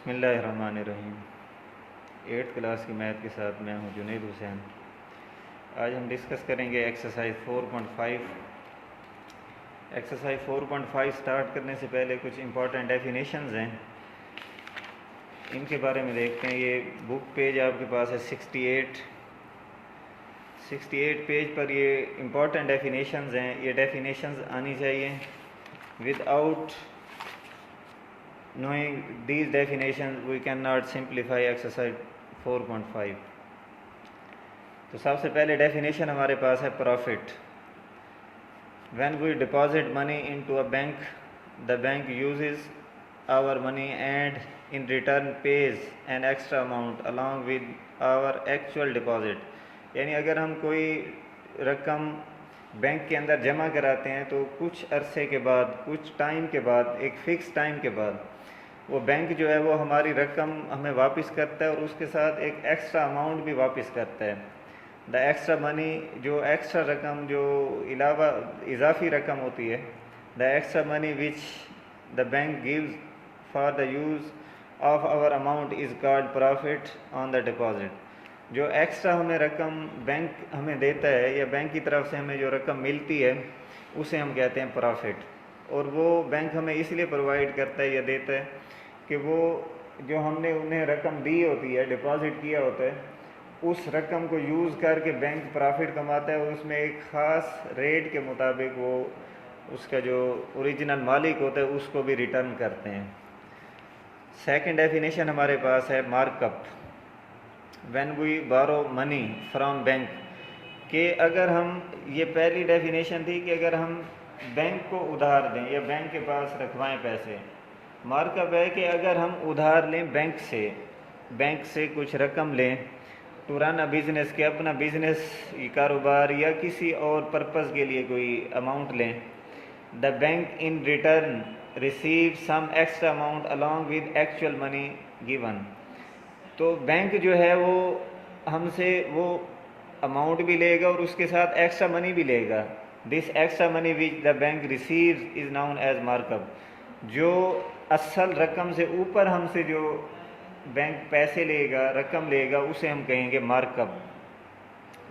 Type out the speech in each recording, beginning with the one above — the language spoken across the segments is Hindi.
बिस्मिल्लाहिर्रहमानिर्रहीम। 8th क्लास की मैथ के साथ मैं हूं जुनैद हुसैन। आज हम डिस्कस करेंगे एक्सरसाइज 4.5। एक्सरसाइज 4.5 स्टार्ट करने से पहले कुछ इंपॉर्टेंट डेफिनेशंस हैं, इनके बारे में देखते हैं। ये बुक पेज आपके पास है 68 पेज पर ये इंपॉर्टेंट डेफिनेशंस हैं। ये डेफिनेशंस आनी चाहिए। Without knowing these definitions we cannot simplify exercise 4.5। तो सबसे पहले डेफिनेशन हमारे पास है profit. When we deposit money into a bank, the bank uses our money and in return pays an extra amount along with our actual deposit. यानी अगर हम कोई रकम बैंक के अंदर जमा कराते हैं तो कुछ अरसे के बाद, कुछ टाइम के बाद, एक फ़िक्स टाइम के बाद वो बैंक जो है वो हमारी रकम हमें वापस करता है और उसके साथ एक एक्स्ट्रा अमाउंट भी वापस करता है। द एक्स्ट्रा मनी, जो एक्स्ट्रा रकम, जो इजाफी रकम होती है, the extra money which the bank gives for the use of our amount is called profit on the deposit. जो एक्स्ट्रा हमें रकम बैंक हमें देता है या बैंक की तरफ से हमें जो रकम मिलती है उसे हम कहते हैं प्रॉफिट। और वो बैंक हमें इसलिए प्रोवाइड करता है या देता है कि वो जो हमने उन्हें रकम दी होती है, डिपॉजिट किया होता है, उस रकम को यूज़ करके बैंक प्रॉफिट कमाता है और उसमें एक ख़ास रेट के मुताबिक वो उसका जो ओरिजिनल मालिक होता है उसको भी रिटर्न करते हैं। सेकंड डेफिनेशन हमारे पास है मार्कअप। व्हेन वी बारो मनी फ्रॉम बैंक, कि अगर हम, ये पहली डेफिनेशन थी कि अगर हम बैंक को उधार दें या बैंक के पास रखवाएं पैसे। मार्कअप है कि अगर हम उधार लें बैंक से कुछ रकम लें टू रन अ बिज़नेस, के अपना बिज़नेस, कारोबार या किसी और पर्पज़ के लिए कोई अमाउंट लें। The bank in return receive some extra amount along with actual money given. तो बैंक जो है वो हमसे वो अमाउंट भी लेगा और उसके साथ एक्स्ट्रा मनी भी लेगा। This extra money which the bank receives is known as markup. जो असल रकम से ऊपर हमसे जो बैंक पैसे लेगा, रकम लेगा, उसे हम कहेंगे मार्कअप।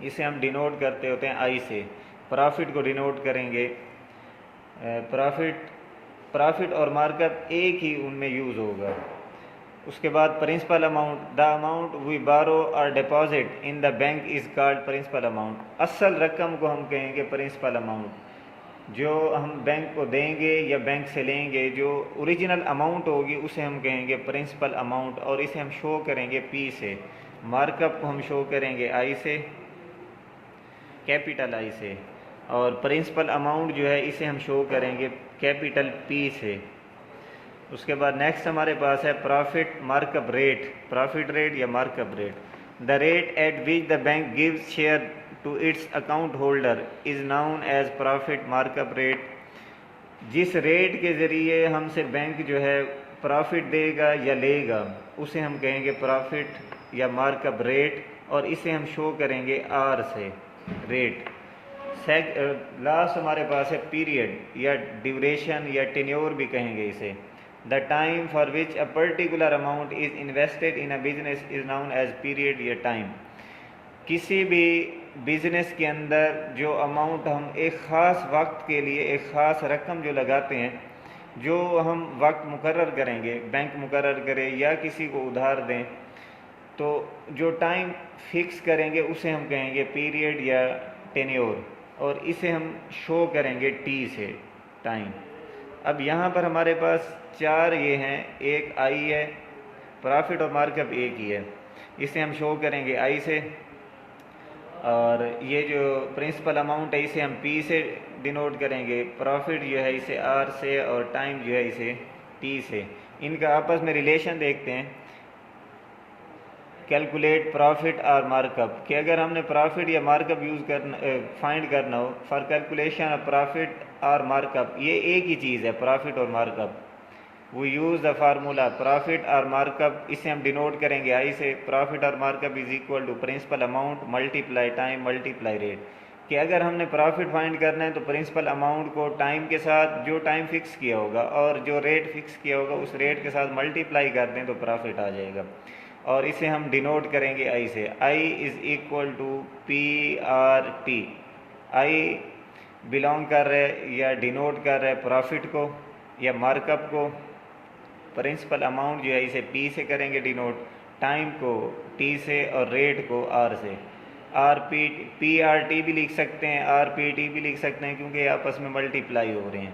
इसे हम डिनोट करते होते हैं आई से। प्रॉफिट को डिनोट करेंगे। प्रॉफिट और मार्कअप एक ही उनमें यूज़ होगा। उसके बाद principal amount, the amount we borrow or deposit in the bank is called principal amount. असल रकम को हम कहेंगे प्रिंसिपल अमाउंट। जो हम बैंक को देंगे या बैंक से लेंगे, जो ओरिजिनल अमाउंट होगी उसे हम कहेंगे प्रिंसिपल अमाउंट और इसे हम शो करेंगे पी से। मार्कअप को हम शो करेंगे आई से, कैपिटल आई से, और प्रिंसिपल अमाउंट जो है इसे हम शो करेंगे कैपिटल पी से। उसके बाद नेक्स्ट हमारे पास है profit markup rate. Profit rate या markup rate, the rate at which the bank gives share to its account holder is known as profit markup rate. जिस रेट के ज़रिए हमसे बैंक जो है प्रॉफिट देगा या लेगा उसे हम कहेंगे प्रॉफिट या मार्कअप रेट और इसे हम शो करेंगे आर से, रेट। लास्ट हमारे पास है पीरियड या ड्यूरेशन या टेन्योर भी कहेंगे इसे। The time for which a particular amount is invested in a business is known as period या टाइम। किसी भी बिज़नेस के अंदर जो अमाउंट हम एक ख़ास वक्त के लिए, एक ख़ास रकम जो लगाते हैं, जो हम वक्त मुकर्रर करेंगे, बैंक मुकर्रर करे या किसी को उधार दें, तो जो टाइम फिक्स करेंगे उसे हम कहेंगे पीरियड या टेन्योर और इसे हम शो करेंगे टी से, टाइम। अब यहाँ पर हमारे पास 4 ये हैं, एक आई है, प्रॉफिट और मार्कअप एक ही है, इसे हम शो करेंगे आई से। और ये जो प्रिंसिपल अमाउंट है इसे हम पी से डिनोट करेंगे, प्रॉफिट जो है इसे आर से और टाइम जो है इसे टी से। इनका आपस में रिलेशन देखते हैं। कैलकुलेट प्रॉफिट और मार्कअप, कि अगर हमने प्रॉफिट या मार्कअप फाइंड करना हो फॉर कैलकुलेशन ऑफ प्रॉफिट और मार्कअप, ये एक ही चीज़ है प्रॉफिट और मार्कअप। वो यूज़ द फार्मूला प्रॉफिट और मार्कअप, इसे हम डिनोट करेंगे आई से। प्रॉफिट और markup is equal to principal amount multiply time multiply rate. कि अगर हमने प्रॉफिट फाइंड करना है तो प्रिंसिपल अमाउंट को टाइम के साथ, जो टाइम फिक्स किया होगा और जो रेट फिक्स किया होगा उस रेट के साथ मल्टीप्लाई कर दें तो प्रॉफिट आ जाएगा। और इसे हम डिनोट करेंगे आई से। I is equal to P R T. I belong कर रहे या डिनोट कर रहे प्रॉफिट को या मार्कअप को। प्रिंसिपल अमाउंट जो है इसे पी से करेंगे डिनोट, टाइम को टी से और रेट को आर से। पी आर टी भी लिख सकते हैं, आर पी टी भी लिख सकते हैं, क्योंकि आपस में मल्टीप्लाई हो रहे हैं।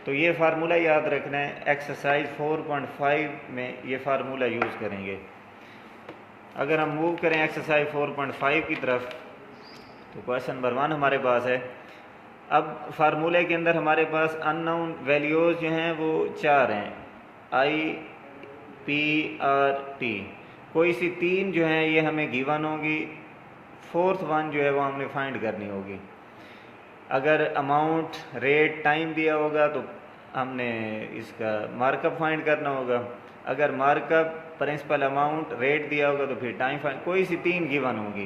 तो ये फार्मूला याद रखना है। एक्सरसाइज 4.5 में ये फार्मूला यूज़ करेंगे। अगर हम मूव करें एक्सरसाइज 4.5 की तरफ तो क्वेश्चन नंबर 1 हमारे पास है। अब फार्मूले के अंदर हमारे पास अननोन वैल्यूज़ जो हैं वो 4 हैं, आई पी आर टी। कोई सी 3 जो हैं ये हमें गिवन होगी, 4th वन जो है वो हमने फाइंड करनी होगी। अगर अमाउंट रेट टाइम दिया होगा तो हमने इसका मार्कअप फाइंड करना होगा। अगर मार्कअप प्रिंसिपल अमाउंट रेट दिया होगा तो फिर टाइम फाइंड, कोई सी 3 गिवन होगी।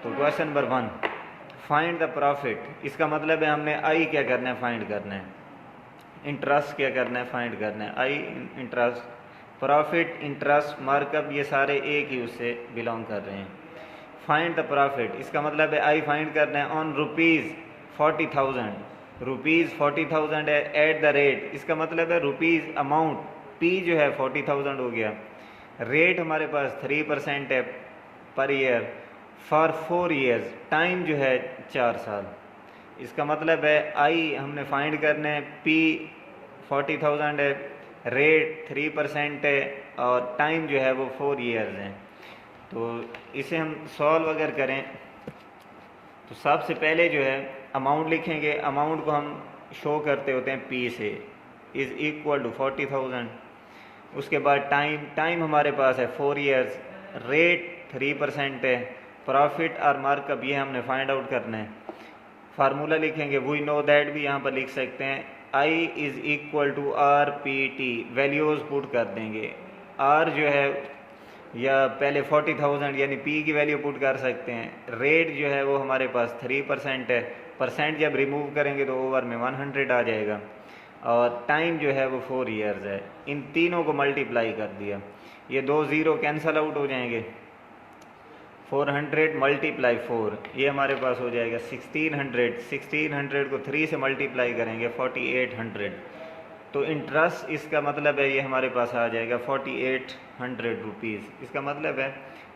तो question number 1, find the profit. इसका मतलब है हमने आई क्या करना है, फाइंड करना है। इंटरेस्ट क्या करना है, फाइंड करना है। आई इंटरेस्ट, प्रॉफिट, इंटरेस्ट, मार्कअप ये सारे एक ही उससे बिलोंग कर रहे हैं। फाइंड द प्रॉफिट, इसका मतलब है आई फाइंड करना है ऑन ₹40,000। ₹40,000 है एट द रेट, इसका मतलब है रुपीज़ अमाउंट, पी जो है 40,000 हो गया। रेट हमारे पास 3% है per year for 4 years, time जो है 4 साल। इसका मतलब है आई हमने फाइंड करना है, पी 40,000 है, रेट 3% है और टाइम जो है वो 4 ईयर्स हैं। तो इसे हम सॉल्व अगर करें तो सबसे पहले जो है अमाउंट लिखेंगे। अमाउंट को हम शो करते होते हैं पी से, इज़ इक्वल टू 40,000। उसके बाद टाइम हमारे पास है 4 ईयर्स, रेट 3% है, प्रॉफिट और मार्कअप ये हमने फाइंड आउट करना है। फार्मूला लिखेंगे, वी नो दैट भी यहाँ पर लिख सकते हैं। I is equal to R P T, values put कर देंगे। आर जो है या पहले 40,000 यानी पी की वैल्यू पुट कर सकते हैं। रेट जो है वो हमारे पास 3% है, परसेंट जब रिमूव करेंगे तो ओवर में 100 आ जाएगा। और टाइम जो है वो 4 ईयर्स है। इन तीनों को मल्टीप्लाई कर दिया, ये 2 ज़ीरो कैंसल आउट हो जाएंगे। 400 मल्टीप्लाई 4, ये हमारे पास हो जाएगा 1600 को 3 से मल्टीप्लाई करेंगे 4800। तो इंटरेस्ट इसका मतलब है ये हमारे पास आ जाएगा 4800 रुपीज़। इसका मतलब है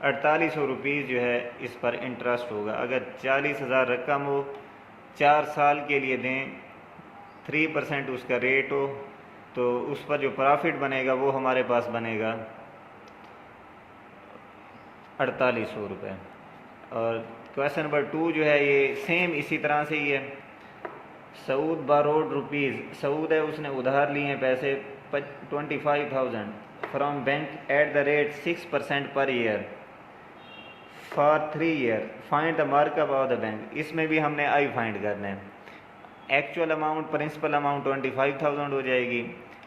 4800 रुपीज़ जो है इस पर इंटरेस्ट होगा। अगर 40,000 रकम हो, 4 साल के लिए दें, 3% उसका रेट हो, तो उस पर जो प्रॉफिट बनेगा वो हमारे पास बनेगा 4800 रुपये। और क्वेश्चन नंबर 2 जो है ये सेम इसी तरह से ही है। सऊद बारोड रुपीज़, सऊद है उसने उधार लिए हैं पैसे 25,000 from bank at the rate 6% per year for 3 year, find the markup of the bank. इसमें भी हमने आई फाइंड करना है। एक्चुअल अमाउंट प्रिंसिपल अमाउंट 25,000 हो जाएगी,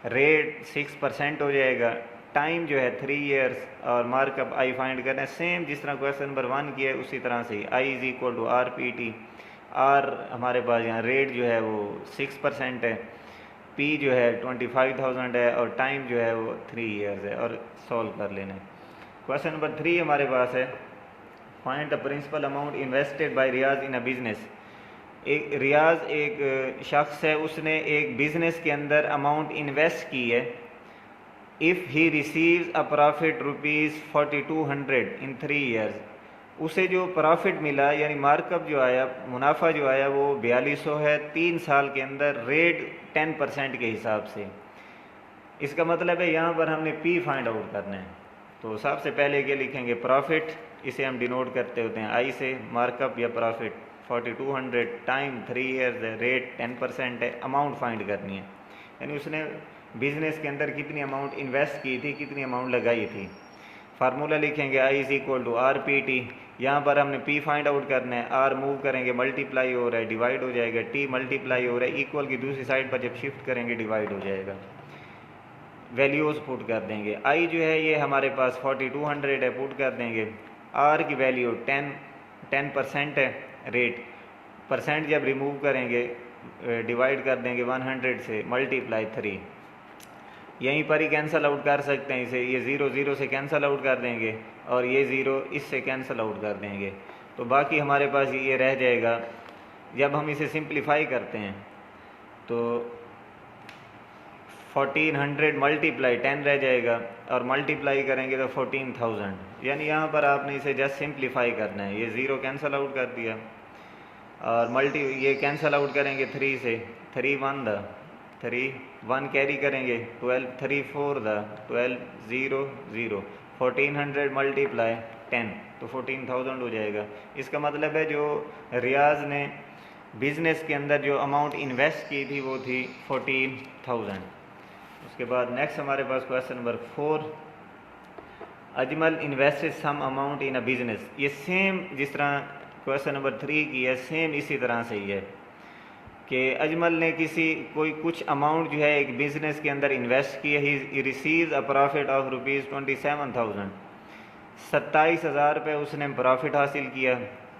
रेट 6% हो जाएगा, टाइम जो है 3 ईयर्स और मार्कअप आई फाइंड करना है। सेम जिस तरह क्वेश्चन नंबर 1 किया है उसी तरह से I is equal to R P T. R हमारे पास यहाँ रेट जो है वो 6% है, पी जो है 25,000 है और टाइम जो है वो 3 ईयर्स है। और सॉल्व कर लेना है। क्वेश्चन नंबर 3 हमारे पास है, find the principal amount invested by Riyaz in a business. Riyaz एक शख्स है, उसने एक बिजनेस के अंदर अमाउंट इन्वेस्ट की है। If he receives a profit ₹4200 in 3 years, उसे जो प्रॉफिट मिला यानी मार्कअप जो आया, मुनाफा जो आया वो 4200 है 3 साल के अंदर, रेट 10% के हिसाब से। इसका मतलब है यहाँ पर हमने पी फाइंड आउट करना है। तो सबसे पहले के लिखेंगे प्रॉफिट, इसे हम डिनोट करते होते हैं आई से, मार्कअप या प्रॉफिट 4200, टाइम 3 ईयर्स है, रेट 10% है, अमाउंट फाइंड करनी है यानी उसने बिजनेस के अंदर कितनी अमाउंट इन्वेस्ट की थी, कितनी अमाउंट लगाई थी। फार्मूला लिखेंगे I is equal to R P T. यहाँ पर हमने पी फाइंड आउट करना है, आर मूव करेंगे मल्टीप्लाई हो रहा है डिवाइड हो जाएगा, टी मल्टीप्लाई हो रहा है इक्वल की दूसरी साइड पर जब शिफ्ट करेंगे डिवाइड हो जाएगा। वैल्यूज़ पुट कर देंगे। आई जो है ये हमारे पास 4200 है, पुट कर देंगे। आर की वैल्यू 10% है रेट, परसेंट जब रिमूव करेंगे, डिवाइड कर देंगे 100 से, मल्टीप्लाई 3, यहीं पर ही कैंसिल आउट कर सकते हैं इसे, ये 0 0 से कैंसिल आउट कर देंगे और ये 0 इससे कैंसिल आउट कर देंगे, तो बाकी हमारे पास ये रह जाएगा। जब हम इसे सिंप्लीफाई करते हैं तो 1400 मल्टीप्लाई 10 रह जाएगा और मल्टीप्लाई करेंगे तो 14,000, यानी यहाँ पर आपने इसे जस्ट सिंप्लीफाई करना है। ये 0 कैंसिल आउट कर दिया और ये कैंसिल आउट करेंगे 3 से, 3 1 द 3 1 कैरी करेंगे, 12 3 4 द 12 0 0, 1400 मल्टीप्लाई 10 तो 14,000 हो जाएगा। इसका मतलब है जो रियाज ने बिजनेस के अंदर जो अमाउंट इन्वेस्ट की थी वो थी 14,000। उसके बाद नेक्स्ट हमारे पास question number 4, Ajmal invested some amount in a business. ये सेम जिस तरह क्वेश्चन नंबर 3 की है, सेम इसी तरह से ही है कि अजमल ने कोई कुछ अमाउंट जो है एक बिजनेस के अंदर इन्वेस्ट की है। He receives a profit of ₹27,000, 27,000 रुपये उसने प्रॉफिट हासिल किया।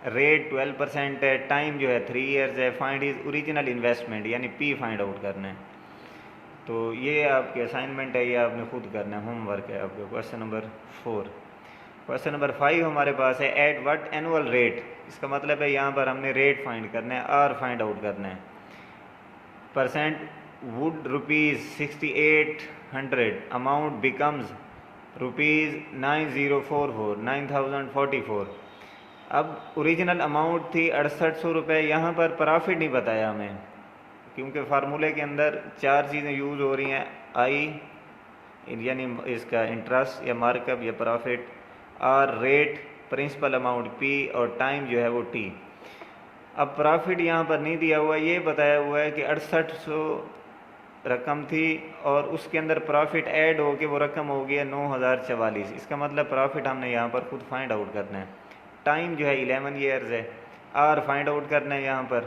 रेट 12% है, टाइम जो है 3 ईयर्स है। फाइंड इज ओरिजिनल इन्वेस्टमेंट, यानी पी फाइंड आउट करना है। तो ये आपके असाइनमेंट है, ये आपने खुद करना है, होमवर्क है आपके। Question number 4। क्वेश्चन नंबर 5 हमारे पास है, एट व्हाट एनुअल रेट। इसका मतलब है यहाँ पर हमने रेट फाइंड करना है, आर फाइंड आउट करना है। Percent would ₹6800, amount becomes ₹9044। अब ओरिजिनल अमाउंट थी 6800 रुपये, यहाँ पर प्रॉफिट नहीं बताया हमें, क्योंकि फार्मूले के अंदर 4 चीज़ें यूज़ हो रही हैं, आई यानी इसका इंटरेस्ट या मार्कअप या profit, R rate, principal amount P, और टाइम जो है वो टी। अब प्रॉफिट यहाँ पर नहीं दिया हुआ, ये बताया हुआ है कि 6800 रकम थी और उसके अंदर प्रॉफिट ऐड हो के वो रकम हो गया 9,044। इसका मतलब प्रॉफिट हमने यहाँ पर खुद फाइंड आउट करना है। टाइम जो है 11 ईयर्स है। आर फाइंड आउट करना है, यहाँ पर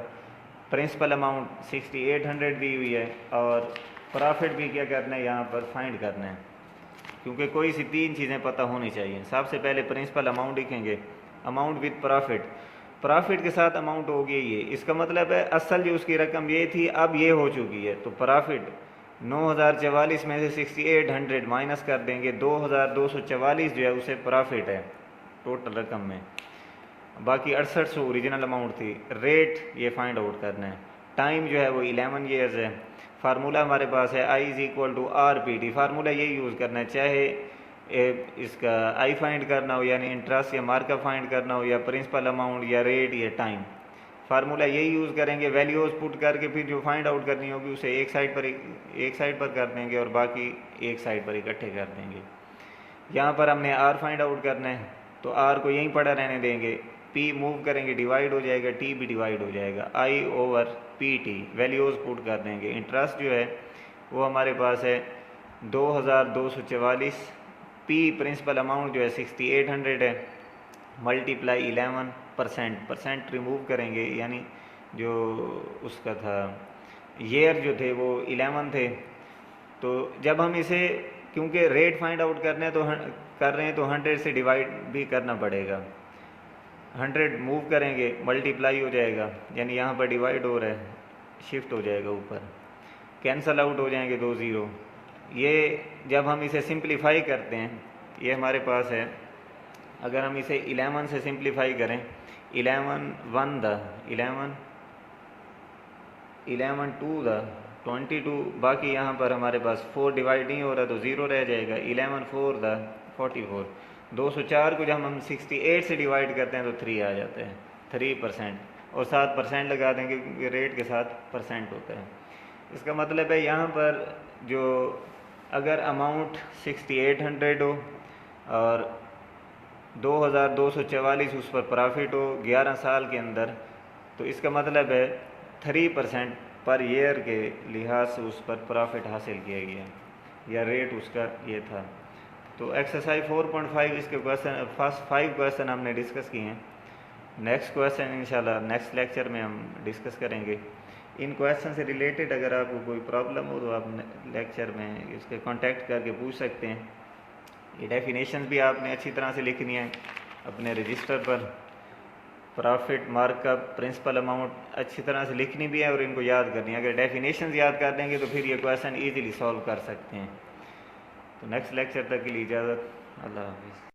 प्रिंसिपल अमाउंट 6800 दी हुई है और प्रॉफिट भी क्या करना है यहाँ पर फाइंड करना है, क्योंकि कोई सी 3 चीज़ें पता होनी चाहिए। सबसे पहले प्रिंसिपल अमाउंट लिखेंगे, अमाउंट विद प्रॉफिट, प्रॉफिट के साथ अमाउंट हो गई ये। इसका मतलब है असल जो उसकी रकम ये थी अब ये हो चुकी है, तो प्रॉफिट 9,044 में से 6800 माइनस कर देंगे, 2,244 जो है उसे प्रॉफिट है टोटल रकम में, बाकी 6800 ओरिजिनल अमाउंट थी। रेट ये फाइंड आउट करना है। टाइम जो है वो 11 ईयर्स है। फार्मूला हमारे पास है I = RPT, फार्मूला ये यूज़ करना है, चाहे इसका आई फाइंड करना हो यानी इंटरेस्ट या मार्कअप फाइंड करना हो, या प्रिंसिपल अमाउंट या रेट या टाइम, फार्मूला यही यूज़ करेंगे। वैल्यूज़ पुट करके फिर जो फाइंड आउट करनी होगी उसे एक साइड पर कर देंगे और बाकी एक साइड पर इकट्ठे कर देंगे। यहाँ पर हमने आर फाइंड आउट करना है, तो आर को यहीं पड़ा रहने देंगे, पी मूव करेंगे डिवाइड हो जाएगा, टी भी डिवाइड हो जाएगा, I/PT वैल्यूज़ पुट कर देंगे। इंटरेस्ट जो है वो हमारे पास है 2,244, पी प्रिंसिपल अमाउंट जो है 6800 है, मल्टीप्लाई 11%, परसेंट रिमूव करेंगे, यानी जो उसका था ईयर जो थे वो 11 थे। तो जब हम इसे, क्योंकि रेट फाइंड आउट कर रहे हैं तो 100 से डिवाइड भी करना पड़ेगा। 100 मूव करेंगे मल्टीप्लाई हो जाएगा, यानी यहाँ पर डिवाइड हो रहा है, शिफ्ट हो जाएगा ऊपर, कैंसल आउट हो जाएंगे 2 0। ये जब हम इसे सिंप्लीफाई करते हैं, ये हमारे पास है, अगर हम इसे 11 से सिंप्लीफाई करें, 11 1 द 11, 11 2 द 22, बाकी यहाँ पर हमारे पास 4 डिवाइड नहीं हो रहा तो 0 रह जाएगा, 11 4 द 44। 204 को जब हम 68 से डिवाइड करते हैं तो 3 आ जाते हैं, 3%, और साथ परसेंट लगा देंगे क्योंकि रेट के साथ परसेंट होता है। इसका मतलब है यहाँ पर जो अगर अमाउंट 6800 हो और 2,244 उस पर प्रॉफिट हो 11 साल के अंदर, तो इसका मतलब है 3% पर ईयर के लिहाज से उस पर प्रॉफिट हासिल किया गया, या रेट उसका ये था। तो एक्सरसाइज 4.5 इसके क्वेश्चन, फर्स्ट 5 क्वेश्चन हमने डिस्कस किए हैं। नेक्स्ट क्वेश्चन इंशाल्लाह नेक्स्ट लेक्चर में हम डिस्कस करेंगे। इन क्वेश्चन से रिलेटेड अगर आपको कोई प्रॉब्लम हो तो आप लेक्चर में इसके कांटेक्ट करके पूछ सकते हैं। ये डेफिनेशन भी आपने अच्छी तरह से लिखनी है अपने रजिस्टर पर। प्रॉफिट, मार्कअप, प्रिंसिपल अमाउंट अच्छी तरह से लिखनी भी है और इनको याद करनी है। अगर डेफिनेशंस याद कर देंगे तो फिर ये क्वेश्चन ईजिली सॉल्व कर सकते हैं। तो नेक्स्ट लेक्चर तक के लिए इजाज़त। अल्लाह हाफिज़।